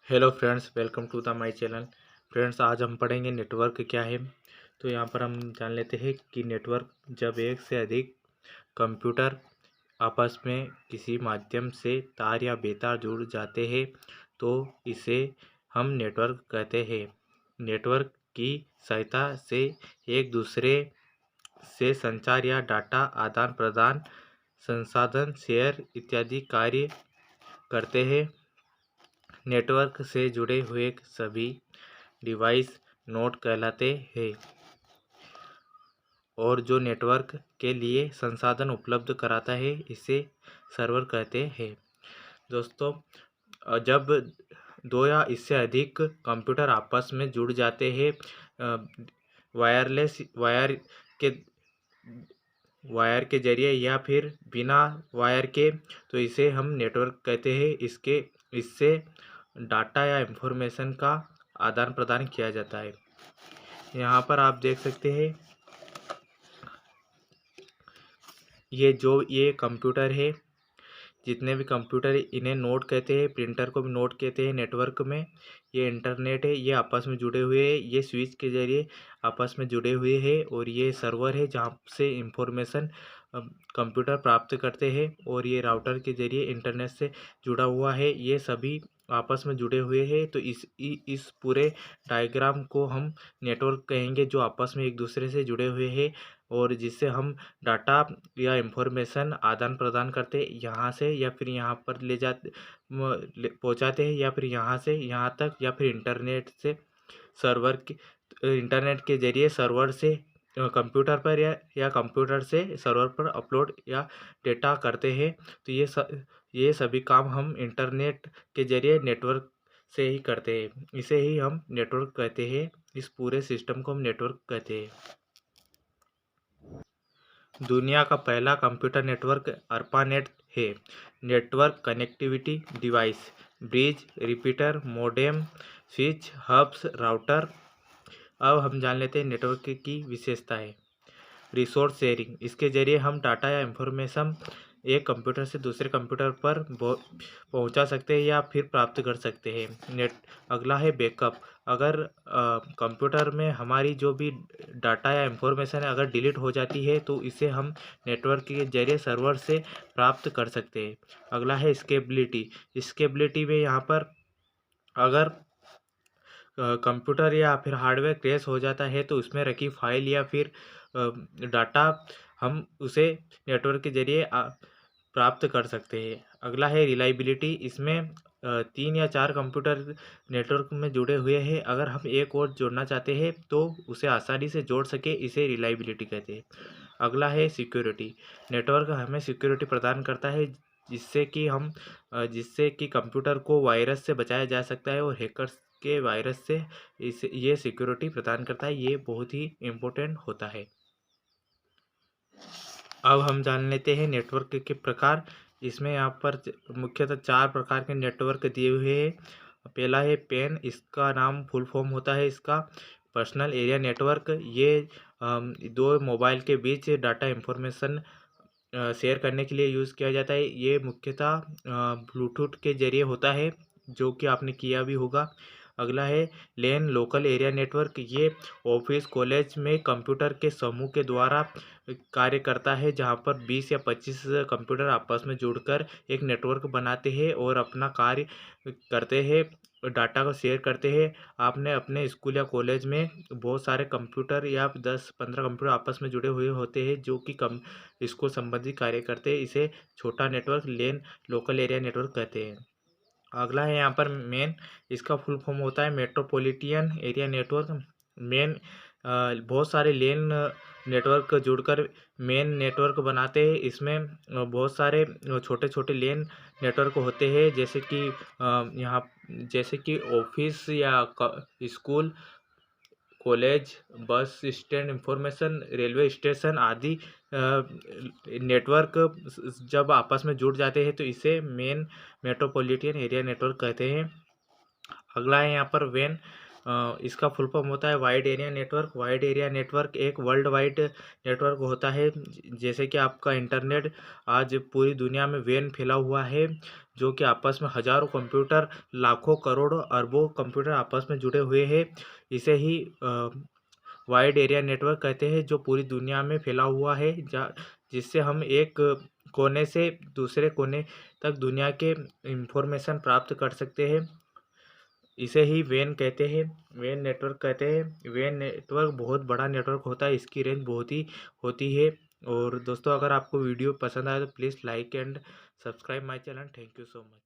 Hello friends, welcome to the my channel. Friends, आज हम पढ़ेंगे नेटवर्क क्या है। तो यहाँ पर हम जान लेते हैं कि नेटवर्क जब एक से अधिक कंप्यूटर आपस में किसी माध्यम से तार या बेतार जुड़ जाते हैं तो इसे हम नेटवर्क कहते हैं। नेटवर्क की सहायता से एक दूसरे से संचार या डाटा आदान प्रदान, संसाधन शेयर इत्यादि कार्य करते हैं। नेटवर्क से जुड़े हुए सभी डिवाइस नोड कहलाते हैं और जो नेटवर्क के लिए संसाधन उपलब्ध कराता है इसे सर्वर कहते हैं। दोस्तों, जब दो या इससे अधिक कंप्यूटर आपस में जुड़ जाते हैं वायरलेस के वायर के जरिए या फिर बिना वायर के, तो इसे हम नेटवर्क कहते हैं। इससे डाटा या इंफॉर्मेशन का आदान प्रदान किया जाता है। यहाँ पर आप देख सकते हैं ये कंप्यूटर है। जितने भी कंप्यूटर इन्हें नोड कहते हैं, प्रिंटर को भी नोड कहते हैं। नेटवर्क में ये इंटरनेट है, ये आपस में जुड़े हुए हैं, ये स्विच के जरिए आपस में जुड़े हुए हैं और ये सर्वर है जहाँ से इंफॉर्मेशन कंप्यूटर प्राप्त करते हैं और ये राउटर के जरिए इंटरनेट से जुड़ा हुआ है। ये सभी आपस में जुड़े हुए हैं। तो इस पूरे डायग्राम को हम नेटवर्क कहेंगे जो आपस में एक दूसरे से जुड़े हुए हैं और जिससे हम डाटा या इंफॉर्मेशन आदान प्रदान करते यहाँ से या फिर यहाँ पर ले जाते पहुँचाते हैं या फिर यहाँ से यहाँ तक या फिर इंटरनेट से सर्वर के इंटरनेट के जरिए सर्वर से कंप्यूटर पर या कंप्यूटर से सर्वर पर अपलोड या डेटा करते हैं। तो ये सभी काम हम इंटरनेट के जरिए नेटवर्क से ही करते हैं। इसे ही हम नेटवर्क कहते हैं। इस पूरे सिस्टम को हम नेटवर्क कहते हैं। दुनिया का पहला कंप्यूटर नेटवर्क अर्पानेट है। Network connectivity device, bridge, repeater, modem, switch, hubs, router. अब हम जान लेते हैं नेटवर्क की विशेषताएं। रिसोर्स शेयरिंग, इसके जरिए हम डाटा या इंफॉर्मेशन एक कंप्यूटर से दूसरे कंप्यूटर पर पहुंचा सकते हैं या फिर प्राप्त कर सकते हैं। अगला है बैकअप। अगर कंप्यूटर में हमारी जो भी डाटा या इंफॉर्मेशन है अगर डिलीट हो जाती है तो इसे हम नेटवर्क के जरिए सर्वर से प्राप्त कर सकते हैं। अगला है स्केलेबिलिटी। स्केलेबिलिटी में यहाँ पर अगर कंप्यूटर या फिर हार्डवेयर क्रैश हो जाता है तो उसमें रखी फाइल या फिर डाटा हम उसे नेटवर्क के जरिए प्राप्त कर सकते हैं। अगला है रिलायबिलिटी। इसमें 3 या 4 कंप्यूटर नेटवर्क में जुड़े हुए हैं, अगर हम एक और जोड़ना चाहते हैं तो उसे आसानी से जोड़ सके, इसे रिलायबिलिटी कहते हैं। अगला है सिक्योरिटी। नेटवर्क हमें सिक्योरिटी प्रदान करता है जिससे कि कंप्यूटर को वायरस से बचाया जा सकता है और हैकर्स के वायरस से ये सिक्योरिटी प्रदान करता है। ये बहुत ही इम्पोर्टेंट होता है। अब हम जान लेते हैं नेटवर्क के प्रकार। इसमें यहाँ पर मुख्यतः 4 प्रकार के नेटवर्क दिए हुए हैं। पहला है पेन। इसका नाम फुल फॉर्म होता है इसका पर्सनल एरिया नेटवर्क। ये दो मोबाइल के बीच डाटा इंफॉर्मेशन शेयर करने के लिए यूज़ किया जाता है। ये मुख्यतः ब्लूटूथ के जरिए होता है, जो कि आपने किया भी होगा। अगला है लैन, लोकल एरिया नेटवर्क। ये ऑफिस कॉलेज में कंप्यूटर के समूह के द्वारा कार्य करता है, जहां पर 20 या 25 कंप्यूटर आपस में जुड़कर एक नेटवर्क बनाते हैं और अपना कार्य करते हैं, डाटा को शेयर करते हैं। आपने अपने स्कूल या कॉलेज में बहुत सारे कंप्यूटर या 10-15 कंप्यूटर आपस में जुड़े हुए होते हैं जो कि इसको संबंधित कार्य करते हैं। इसे छोटा नेटवर्क लैन, लोकल एरिया नेटवर्क कहते हैं। अगला है यहाँ पर मेन। इसका फुल फॉर्म होता है मेट्रोपॉलिटन एरिया नेटवर्क। मेन बहुत सारे लेन नेटवर्क जुड़कर मेन नेटवर्क बनाते हैं। इसमें बहुत सारे छोटे छोटे लेन नेटवर्क होते हैं, जैसे कि ऑफिस या school, college, bus stand information, railway station आदि नेटवर्क जब आपस में जुड़ जाते हैं तो इसे मेन मेट्रोपॉलिटन एरिया नेटवर्क कहते हैं। अगला है यहाँ पर वैन। इसका फुल फॉर्म होता है wide area network. Wide area network एक वर्ल्ड वाइड नेटवर्क होता है। जैसे कि आपका इंटरनेट आज पूरी दुनिया में वैन फैला हुआ है, जो कि आपस में हजारों कंप्यूटर, लाखों करोड़ों अरबों कंप्यूटर आपस में जुड़े हुए हैं। इसे ही वाइड एरिया नेटवर्क कहते हैं, जो पूरी दुनिया में फैला हुआ है, जिससे हम एक कोने से दूसरे कोने तक दुनिया के इंफॉर्मेशन प्राप्त कर सकते हैं। इसे ही वैन कहते हैं, वैन नेटवर्क कहते हैं। वैन नेटवर्क बहुत बड़ा नेटवर्क होता है, इसकी रेंज बहुत ही होती है। और दोस्तों, अगर आपको वीडियो पसंद आए तो please like and subscribe my channel. Thank you so much.